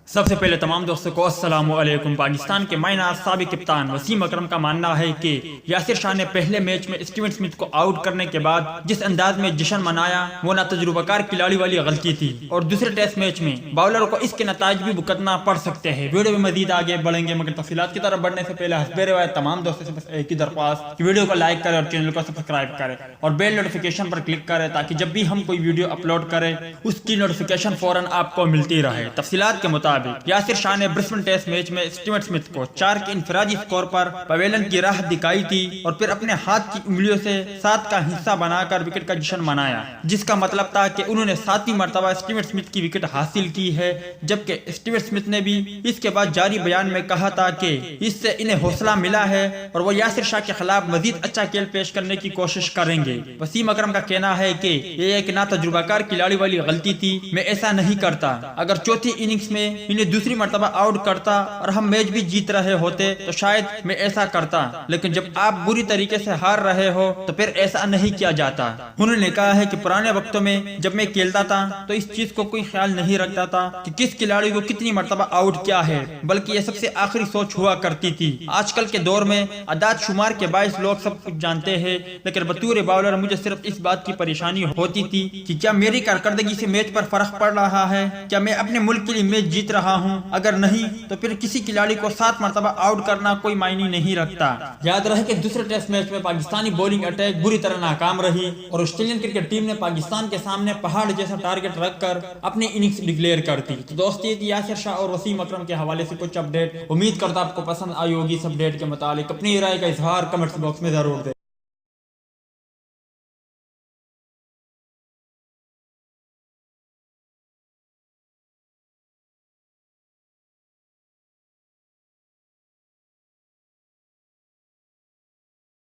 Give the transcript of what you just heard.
سب سے پہلے تمام دوستوں کو السلام علیکم۔ پاکستان کے مائنہ سابق کپتان وسیم اکرم کا ماننا ہے کہ یاسر شاہ نے پہلے میچ میں اسٹیون سمتھ کو آؤٹ کرنے کے بعد جس انداز میں جشن منایا وہ نہ تجربہ کار کھلاڑی والی غلطی تھی، اور دوسرے ٹیسٹ میچ میں باؤلر کو اس کے نتائج بھی بھگتنا پڑ سکتے ہیں۔ ویڈیو میں مزید آگے بڑھیں گے، مگر تفصیلات کی طرف بڑھنے سے پہلے حسب روایت تمام دوستوں سے بس ایک ہی درخواست کہ ویڈیو کو لائک کریں اور چینل کو سبسکرائب کریں اور بیل نوٹیفیکیشن پر کلک کریں تاکہ جب بھی ہم کوئی ویڈیو اپلوڈ کریں اس کی نوٹیفیکیشن فوراً آپ کو ملتی رہے۔ تفصیلات کے مطابق یاسر شاہ نے برسبن ٹیسٹ میچ میں اسٹیون سمتھ کو 4 کے انفرادی سکور پر پویلین کی راہ دکھائی تھی اور پھر اپنے ہاتھ کی انگلیوں سے 7 کا حصہ بنا کر وکٹ کا جشن منایا، جس کا مطلب تھا کہ انہوں نے 7ویں مرتبہ اسٹیون سمتھ کی وکٹ حاصل کی ہے، جبکہ اسٹیون سمتھ نے بھی اس کے بعد جاری بیان میں کہا تھا کہ اس سے انہیں حوصلہ ملا ہے اور وہ یاسر شاہ کے خلاف مزید اچھا کھیل پیش کرنے کی کوشش کریں گے۔ وسیم اکرم کا کہنا ہے کہ یہ ایک نا تجربہ کار کھلاڑی والی غلطی تھی، میں ایسا نہیں کرتا۔ اگر چوتھی اننگز میں انہیں دوسری مرتبہ آؤٹ کرتا اور ہم میچ بھی جیت رہے ہوتے تو شاید میں ایسا کرتا، لیکن جب آپ بری طریقے سے ہار رہے ہو تو پھر ایسا نہیں کیا جاتا۔ انہوں نے کہا ہے کہ پرانے وقتوں میں جب میں کھیلتا تھا تو اس چیز کو کوئی خیال نہیں رکھتا تھا کہ کس کھلاڑی کو کتنی مرتبہ آؤٹ کیا ہے، بلکہ یہ سب سے آخری سوچ ہوا کرتی تھی۔ آج کل کے دور میں اعداد شمار کے باعث لوگ سب کچھ جانتے ہیں، لیکن بطور باؤلر مجھے صرف اس بات کی پریشانی ہوتی تھی کہ کیا میری کارکردگی سے میچ پر فرق پڑ رہا ہے، کیا میں اپنے ملک کے لیے میچ جیت رہا ہوں؟ اگر نہیں تو پھر کسی کھلاڑی کو 7 مرتبہ آؤٹ کرنا کوئی معنی نہیں رکھتا۔ یاد رہے کہ دوسرے ٹیسٹ میچ میں پاکستانی بولنگ اٹیک بری طرح ناکام رہی اور آسٹریلین کرکٹ ٹیم نے پاکستان کے سامنے پہاڑ جیسا ٹارگٹ رکھ کر اپنی اننگز ڈکلیئر کر دی۔ تو دوستی یاسر شاہ اور وسیم اکرم کے حوالے سے کچھ اپڈیٹ، امید کرتا آپ کو پسند آئی ہوگی۔ اس اپڈیٹ کے متعلق اپنی رائے کا اظہار کمنٹس باکس میں ضرور دیں۔